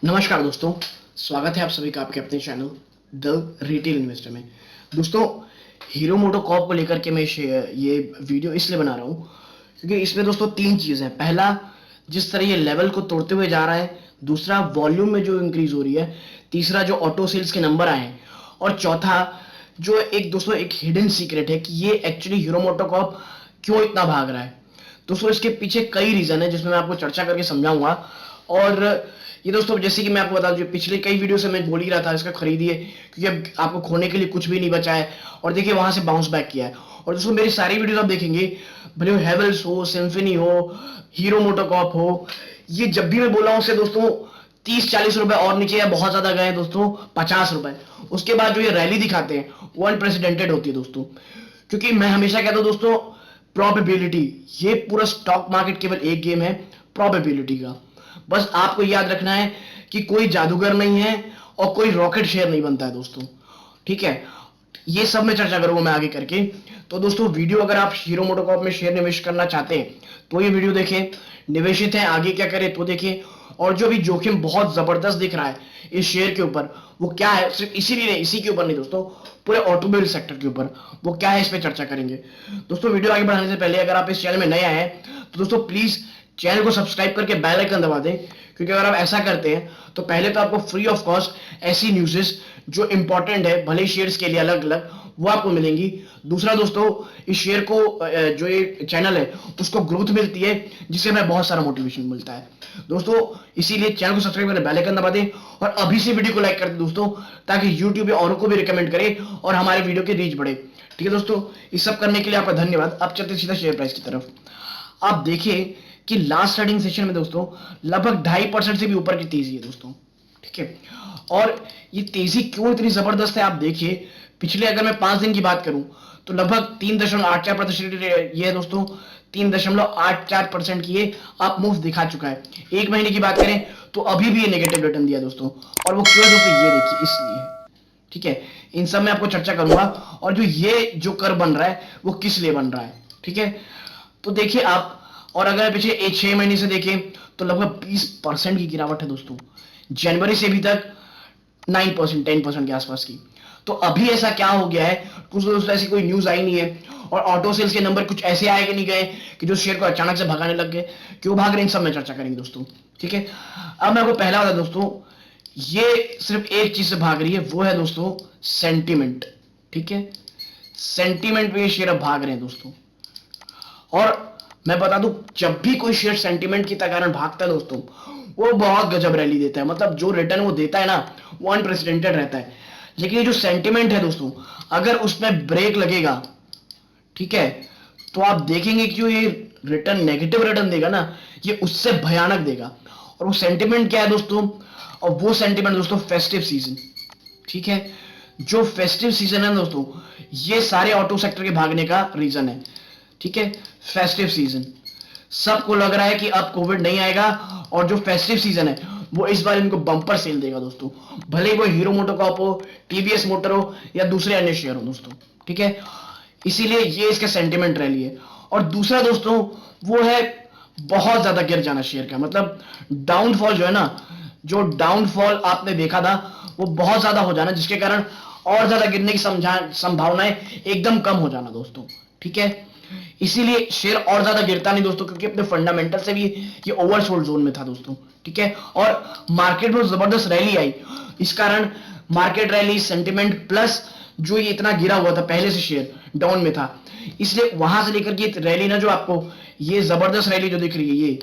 नमस्कार दोस्तों, स्वागत है आप सभी का आपके अपने चैनल द रिटेल इन्वेस्टर में। दोस्तों, हीरो मोटोकॉर्प को लेकर के मैं ये वीडियो इसलिए बना रहा हूँ क्योंकि इसमें दोस्तों तीन चीज़ है। पहला, जिस तरह ये लेवल को तोड़ते हुए जा रहा है। दूसरा, वॉल्यूम में जो इंक्रीज हो रही है। तीसरा, जो ऑटो सेल्स के नंबर आए हैं। और चौथा, जो एक दोस्तों एक हिडन सीक्रेट है कि ये एक्चुअली हीरो मोटोकॉर्प क्यों इतना भाग रहा है। दोस्तों, इसके पीछे कई रीजन है जिसमें मैं आपको चर्चा करके समझाऊंगा। और ये दोस्तों, जैसे कि मैं आपको बता दूं, पिछले कई वीडियो से मैं बोल ही रहा था इसका खरीदिए क्योंकि अब आपको खोने के लिए कुछ भी नहीं बचा है। और देखिए वहां से बाउंस बैक किया है। और दोस्तों, मेरी सारी वीडियो आप देखेंगे, भले वो हैवेल्स हो, सिम्फनी हो, हीरो मोटोकॉर्प हो, ये जब भी मैं बोला हूं उससे दोस्तों 30-40 रुपए और नीचे या बहुत ज्यादा गए दोस्तों 50 रुपए। उसके बाद जो ये रैली दिखाते हैं वो अनप्रेसिडेंटेड होती है दोस्तों। क्योंकि मैं हमेशा कहता हूं दोस्तों, प्रोबेबिलिटी, ये पूरा स्टॉक मार्केट केवल एक गेम है प्रोबेबिलिटी का। बस आपको याद रखना है कि कोई जादूगर नहीं है और कोई रॉकेट शेयर नहीं बनता है दोस्तों। ठीक है, ये सब में चर्चा करूंगा मैं आगे करके। तो दोस्तों, वीडियो अगर आप हीरो मोटोकॉर्प में शेयर निवेश करना चाहते हैं तो ये वीडियो देखें। निवेशित है आगे क्या करें तो देखें। और जो भी जोखिम बहुत जबरदस्त दिख रहा है इस शेयर के ऊपर, वो क्या है, सिर्फ इसीलिए इसी के ऊपर नहीं दोस्तों, पूरे ऑटोमोबाइल सेक्टर के ऊपर वो क्या है, इस पे चर्चा करेंगे। दोस्तों, वीडियो आगे बढ़ाने से पहले अगर आप इस चैनल में नए आए हैं तो दोस्तों प्लीज चैनल को सब्सक्राइब करके बेल आइकन दबा दें। क्योंकि अगर आप ऐसा करते हैं तो पहले तो आपको फ्री ऑफ कॉस्ट ऐसी न्यूज़ेस जो इंपॉर्टेंट है, भले शेयर्स के लिए अलग अलग, वो आपको मिलेंगी। दूसरा दोस्तों, इस शेयर को जो ये चैनल है उसको ग्रोथ मिलती है जिससे हमें बहुत सारा मोटिवेशन मिलता है दोस्तों। इसीलिए चैनल को सब्सक्राइब करके बेल आइकन दबा दें और अभी से वीडियो को लाइक कर दें दोस्तों, ताकि यूट्यूब औरों को भी रिकमेंड करे और हमारे वीडियो की रीच बढ़े। ठीक है दोस्तों, इस सब करने के लिए आपका धन्यवाद। अब चलते सीधा शेयर प्राइस की तरफ। आप देखिए कि लास्ट ट्रेडिंग सेशन में दोस्तों लगभग 2.5% से भी ऊपर की तेजी है दोस्तों। ठीक है, और ये तेजी क्यों इतनी जबरदस्त है आप देखिए। पिछले अगर मैं 5 दिन की बात करूं तो लगभग 3.84% ये है दोस्तों। 3.84% की ये आप मुफ्त दिखा चुका है। एक महीने की बात करें तो अभी भी ये नेगेटिव रिटर्न दिया दोस्तों। और वो क्यों है दोस्तों, ये देखिए इसलिए। ठीक है, इन सब में आपको चर्चा करूंगा। और जो ये जो कर बन रहा है वो किस लिए बन रहा है। ठीक है, तो देखिए आप, और अगर पिछले 6 महीने से देखें तो लगभग 20% की गिरावट है दोस्तों। जनवरी से अभी तक 9%, 10% के आसपास की। तो अभी ऐसा क्या हो गया है, कुछ दोस्तों ऐसी कोई न्यूज आई नहीं है। और ऑटो सेल्स के नंबर कुछ ऐसे आए कि नहीं गए कि जो शेयर को अचानक से भगाने लग गए। क्यों भाग रहे हैं, इन सब में चर्चा करेंगे दोस्तों। ठीक है, अब मैं आपको पहला बता दोस्तों, ये सिर्फ एक चीज से भाग रही है, वो है दोस्तों सेंटीमेंट। ठीक है, सेंटीमेंट पे ये शेयर अब भाग रहे हैं दोस्तों। और मैं बता दूं, जब भी कोई शेयर सेंटीमेंट के कारण भागता है दोस्तों, वो बहुत गजब रैली देता है। मतलब जो रिटर्न वो देता है ना, वो अनप्रेसिडेंटेड रहता है। लेकिन ये जो सेंटीमेंट है दोस्तों, अगर उसमें ब्रेक लगेगा, ठीक है, तो आप देखेंगे कि जो ये रिटर्न नेगेटिव रिटर्न देगा ना, ये उससे भयानक देगा। और वो सेंटीमेंट क्या है दोस्तों, और वो सेंटीमेंट दोस्तों फेस्टिव सीजन। ठीक है, जो फेस्टिव सीजन है दोस्तों, ये सारे ऑटो सेक्टर के भागने का रीजन है। ठीक है, फेस्टिव सीजन, सबको लग रहा है कि अब कोविड नहीं आएगा और जो फेस्टिव सीजन है वो इस बार इनको बम्पर सेल देगा दोस्तों। भले वो हीरो मोटोकॉर्प हो, टीवीएस मोटर हो या दूसरे अन्य शेयर हो दोस्तों। ठीक है, इसीलिए ये इसका सेंटिमेंट रैली है। और दूसरा दोस्तों, वो है बहुत ज्यादा गिर जाना शेयर का, मतलब डाउनफॉल जो है ना, जो डाउनफॉल आपने देखा था वो बहुत ज्यादा हो जाना, जिसके कारण और ज्यादा गिरने की संभावनाएं एकदम कम हो जाना दोस्तों। ठीक है, इसीलिए शेयर और ज्यादा गिरता नहीं दोस्तों, क्योंकि अपने फंडामेंटल से भी ये ओवरसोल्ड जोन में था दोस्तों। ठीक है, और मार्केट में जबरदस्त रैली आई, इस कारण मार्केट रैली, सेंटिमेंट प्लस जो ये इतना गिरा हुआ था, पहले से शेयर डाउन में था, इसलिए वहां से लेकर के रैली ना, जो आपको ये जबरदस्त रैली जो दिख रही है,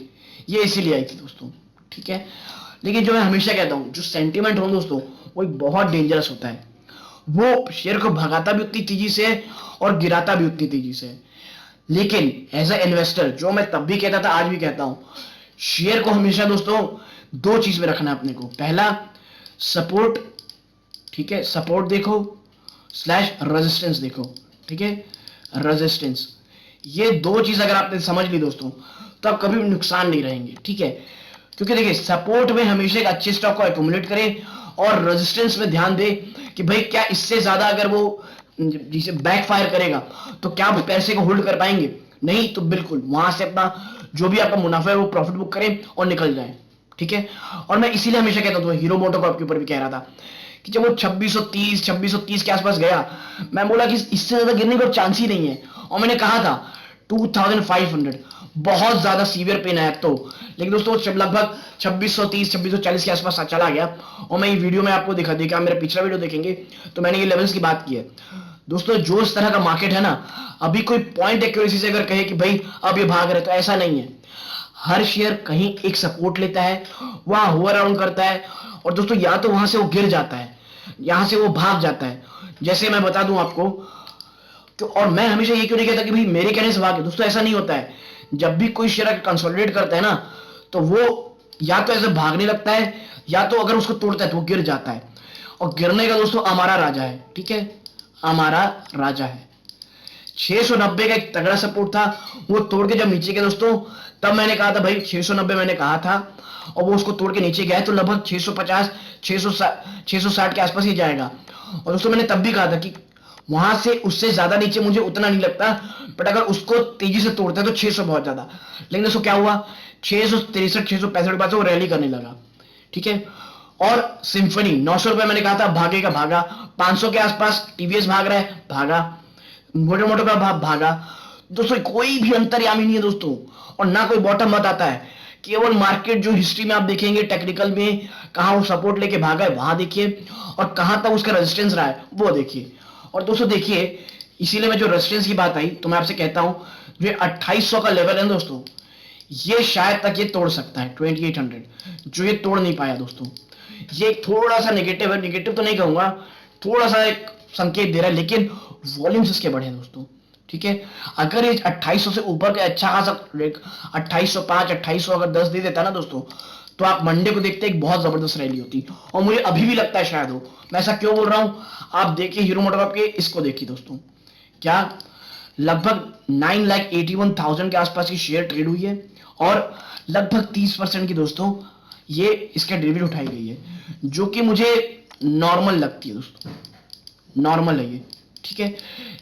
ये इसीलिए आई थी दोस्तों। ठीक है, लेकिन जो मैं हमेशा कहता हूं, जो सेंटिमेंट हो दोस्तों, वो बहुत डेंजरस होता है। वो शेयर को भगाता भी उतनी तेजी से और गिराता भी उतनी तेजी से। लेकिन एज ए इन्वेस्टर, जो मैं तब भी कहता था आज भी कहता हूं, शेयर को हमेशा दोस्तों 2 चीज में रखना है अपने को। पहला, सपोर्ट। ठीक है, सपोर्ट देखो स्लैश रेजिस्टेंस देखो। ठीक है, रेजिस्टेंस, ये 2 चीज अगर आपने समझ ली दोस्तों, तो आप कभी भी नुकसान नहीं रहेंगे। ठीक है, क्योंकि देखिए सपोर्ट में हमेशा एक अच्छे स्टॉक को एक्यूमुलेट करें और रेजिस्टेंस में ध्यान दे कि भाई क्या इससे ज्यादा अगर वो जिसे बैकफायर करेगा तो क्या आप पैसे को होल्ड कर पाएंगे, नहीं तो बिल्कुल वहां से अपना जो भी आपका मुनाफा है वो प्रॉफिट बुक करें और निकल जाए। ठीक है। और मैं इसीलिए हमेशा कहता हूँ, हीरो मोटोकॉर्प के ऊपर भी कह रहा था कि जब वो 2630 के आसपास गया, मैं बोला कि इससे ज्यादा गिरने का चांस ही नहीं है। और मैंने कहा था 2500, बहुत ज्यादा सीवियर पेन है तो। लेकिन दोस्तों जब लगभग 2630 के आसपास चला गया, और मैं ये वीडियो में आपको दिखा देगा, मेरा पिछला वीडियो देखेंगे तो मैंने ये लेवल्स की बात की है दोस्तों। जो इस तरह का मार्केट है ना, अभी कोई पॉइंट एक्यूरेसी से अगर कहे कि भाई अब ये भाग रहे, तो ऐसा नहीं है। हर शेयर कहीं एक सपोर्ट लेता है, वहां होवर अराउंड करता है, और दोस्तों या तो वहां से वो गिर जाता है, यहां से वो भाग जाता है। जैसे मैं बता दूं आपको, तो और मैं हमेशा ये क्यों नहीं कहता कि भाई मेरे कहने से भागे, दोस्तों ऐसा नहीं होता है। जब भी कोई शेयर कंसोलिडेट करता है ना, तो वो या तो ऐसे भागने लगता है, या तो अगर उसको तोड़ता है तो वो गिर जाता है। और गिरने का दोस्तों हमारा राजा है, ठीक है, हमारा राजा है। 690 का एक तगड़ा सपोर्ट था, वो तोड़ के जब नीचे गया दोस्तों, तब मैंने कहा था भाई 690 मैंने कहा था, और वो उसको तोड़ के नीचे गया है तो लगभग 650 660 के आसपास ही जाएगा। और दोस्तों मैंने तब भी कहा था कि वहां से उससे ज्यादा नीचे मुझे उतना नहीं लगता, बट अगर उसको तेजी से तोड़ता है तो 600 बहुत ज्यादा। लेकिन दोस्तों क्या हुआ, 663 665 के पास वो रैली करने लगा, ठीक है। और सिंफनी 900 रुपए मैंने कहा था भागेगा, भागा। 500 के आसपास टीवीएस भाग रहा है, भागा। मोटे मोटे का भाग भागा। दोस्तों कोई भी अंतर्यामी नहीं है दोस्तों, और ना कोई बॉटम मत आता है। केवल मार्केट जो हिस्ट्री में आप देखेंगे टेक्निकल में, कहां वो सपोर्ट लेके भागा है वहां देखिए, और कहां तक उसका रेजिस्टेंस रहा है वो देखिए। और दोस्तों देखिए, इसीलिए मैं जो रेजिस्टेंस की बात आई तो मैं आपसे कहता हूं, जो 2800 का लेवल है दोस्तों, ये शायद तक ये तोड़ सकता है 2800, जो ये तोड़ नहीं पाया दोस्तों। ये थोड़ा सा नेगेटिव है, नेगेटिव तो नहीं कहूंगा, थोड़ा सा एक संकेत दे रहा है, लेकिन वॉल्यूम्स इसके बढ़े हैं दोस्तों, ठीक है। अगर ये 2800 से ऊपर का अच्छा खासा 2805 2800 अगर 10 दे देता ना दोस्तों, तो आप मंडे को देखते एक बहुत जबरदस्त रैली होती। और मुझे अभी भी लगता है शायद हो। मैं ऐसा क्यों बोल रहा हूं, आप देखिए हीरो मोटोकॉर्प के इसको देखिए दोस्तों, क्या लगभग 9,81,000 के आसपास की शेयर ट्रेड हुई है, और लगभग 30% की दोस्तों ये इसका डेरिवेटिव उठाई गई है, जो कि मुझे नॉर्मल लगती है दोस्तों, नॉर्मल है ये, ठीक है।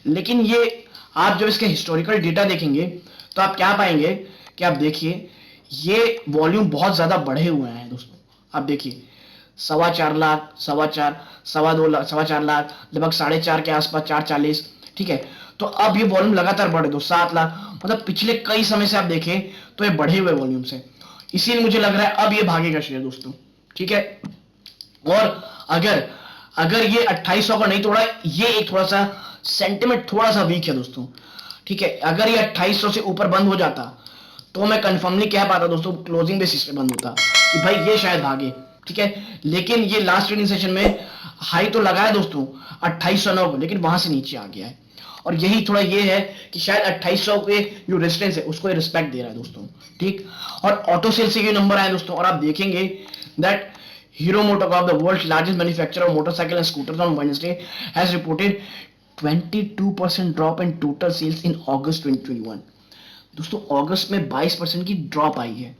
लेकिन ये आप जब इसके हिस्टोरिकल डेटा देखेंगे तो आप क्या पाएंगे कि आप देखिए ये वॉल्यूम बहुत ज्यादा बढ़े हुए हैं दोस्तों। आप देखिए 4.25 लाख, 4.25, 2.25 लाख, 4.25 लाख, लगभग 4.5 के आसपास, 4.40, ठीक है। तो अब ये वॉल्यूम लगातार बढ़े, दो 7 लाख, मतलब पिछले कई समय से आप देखें तो ये बढ़े हुए वॉल्यूम से। इसीलिए मुझे लग रहा है अब ये भागेगा शेयर दोस्तों, ठीक है। और अगर अगर ये 2800 का नहीं तोड़ा, ये एक थोड़ा सा सेंटिमेंट थोड़ा सा वीक है दोस्तों, ठीक है। अगर ये 2800 से ऊपर बंद हो जाता तो मैं कंफर्मली कह पाता दोस्तों, क्लोजिंग बेसिस पे बंद होता कि भाई ये शायद भागे, ठीक है। लेकिन ये लास्ट ट्रेडिंग सेशन में हाई तो लगाया दोस्तों 2809 को, लेकिन वहां से नीचे आ गया है। और यही थोड़ा ये है कि शायद 2800 के जो रेजिस्टेंस है उसको रिस्पेक्ट दे रहा है दोस्तों, ठीक। और ऑटो सेल से ये नंबर आए दोस्तों, और आप देखेंगे that Hero MotoCorp, the world's largest manufacturer of motorcycle and scooters, on Wednesday has reported 22% drop in total sales in August 2021. दोस्तों अगस्त में 22% की ड्रॉप आई है,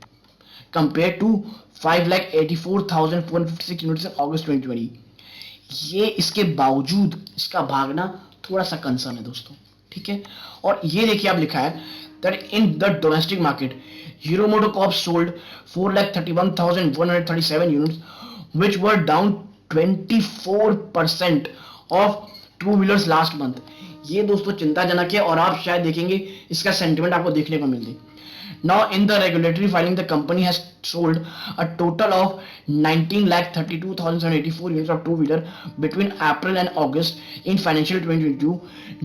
कंपेयर टू 5,84,456 यूनिट्स इन अगस्त 2020। ये इसके बावजूद इसका भागना थोड़ा सा कंसर्न है दोस्तों, ठीक है। और ये देखिए आप लिखा है that in the domestic market Hero MotoCorp sold 4,31,137 units, which were down 24% of two wheelers last month. ये दोस्तों चिंताजनक है, और आप शायद देखेंगे इसका सेंटिमेंट आपको देखने को मिलती। Now in the regulatory filing, the company has sold a total of 19,32,784 units of two-wheeler between April and August in financial 2022.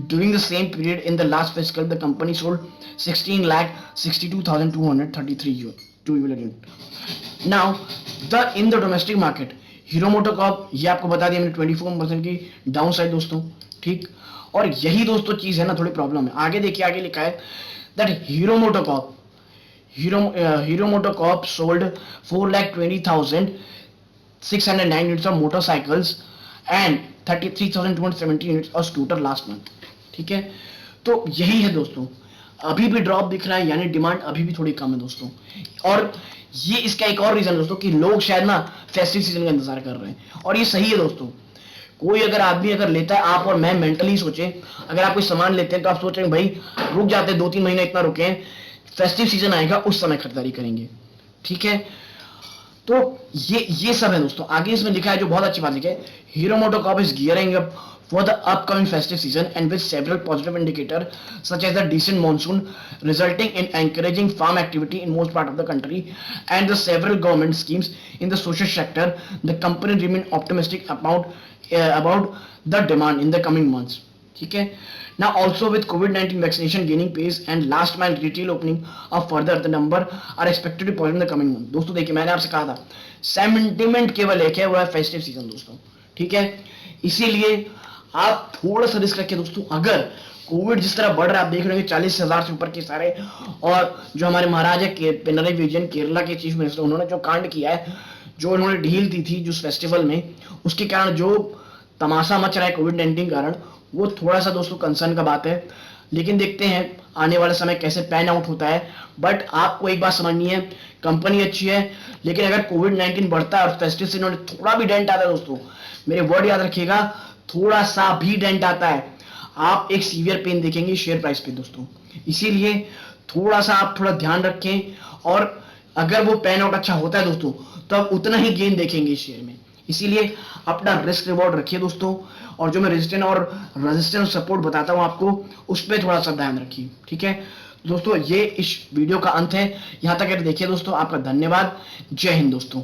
During the same period in the last fiscal, the company sold 16,62,233 two-wheeler units. Now, in the domestic market, hero MotoCorp, ये आपको बता दिया मैंने 24% की down side दोस्तों, ठीक। और यही दोस्तों चीज है ना, थोड़ी प्रॉब्लम है। आगे देखिए, आगे लिखा है that hero MotoCorp sold 4,20,609 units of motorcycles and 33,270 units of scooter last month, ठीक है। तो यही है दोस्तों, अभी भी ड्रॉप दिख रहा है, यानी डिमांड अभी भी थोड़ी कम है दोस्तों। और ये इसका एक और रीजन दोस्तों कि लोग शायद ना फेस्टिव सीजन का इंतजार कर रहे हैं, और ये सही है दोस्तों। कोई अगर आदमी अगर लेता है, आप और मैं मेंटली सोचे, अगर आप कोई सामान लेते हैं तो आप सोच रहे हैं भाई रुक जाते हैं 2-3 महीने, इतना रुके, फेस्टिव सीजन आएगा उस समय खरीदारी करेंगे, ठीक है। तो ये सब है दोस्तों। आगे इसमें लिखा है, जो बहुत अच्छी बात लिखी है, hero MotoCorp is gearing up for the upcoming festive season and with several positive indicators such as the decent monsoon resulting in encouraging farm activity in most part of the country and the several government schemes in the social sector, the company remain optimistic about the demand in the coming months. ठीक है। Now also with COVID-19 vaccination gaining pace and last mile retail opening up further, the number are expected to positive in the coming month. दोस्तों देखिए, मैंने आपसे कहा था sentiment केवल एक है, वो है फेस्टिव सीजन दोस्तों। ठीक है, इसीलिए आप थोड़ा सा रिस्क रखिए दोस्तों। अगर कोविड जिस तरह बढ़ रहा है, आप देख रहे हैं 40,000 से ऊपर के सारे, और जो हमारे महाराज है पिनराई विजयन, केरला के चीफ मिनिस्टर, उन्होंने जो कांड किया है, जो उन्होंने ढील दी थी जो फेस्टिवल में, उसके कारण जो तमाशा मच रहा है कोविड-19 कारण, वो थोड़ा सा दोस्तों कंसर्न का बात है। लेकिन देखते हैं आने वाला समय कैसे पैन आउट होता है। बट आपको एक बात समझनी है, कंपनी अच्छी है, लेकिन अगर कोविड-19 बढ़ता है और फेस्टिव सीजन में थोड़ा भी डेंट आता है दोस्तों, मेरे वर्ड याद रखिएगा, थोड़ा सा भी डेंट आता है, आप एक सीवियर पेन देखेंगे शेयर प्राइस पे दोस्तों। इसीलिए थोड़ा सा आप थोड़ा ध्यान रखें, और अगर वो पैन आउट अच्छा होता है दोस्तों, तो आप उतना ही गेन देखेंगे इस शेयर में। इसीलिए अपना रिस्क रिवॉर्ड रखिए दोस्तों, और जो मैं रेजिस्टेंस सपोर्ट बताता हूं आपको, उस पर थोड़ा सा ध्यान रखिए। ठीक है दोस्तों, ये इस वीडियो का अंत है। यहां तक देखिए दोस्तों, आपका धन्यवाद। जय हिंद दोस्तों।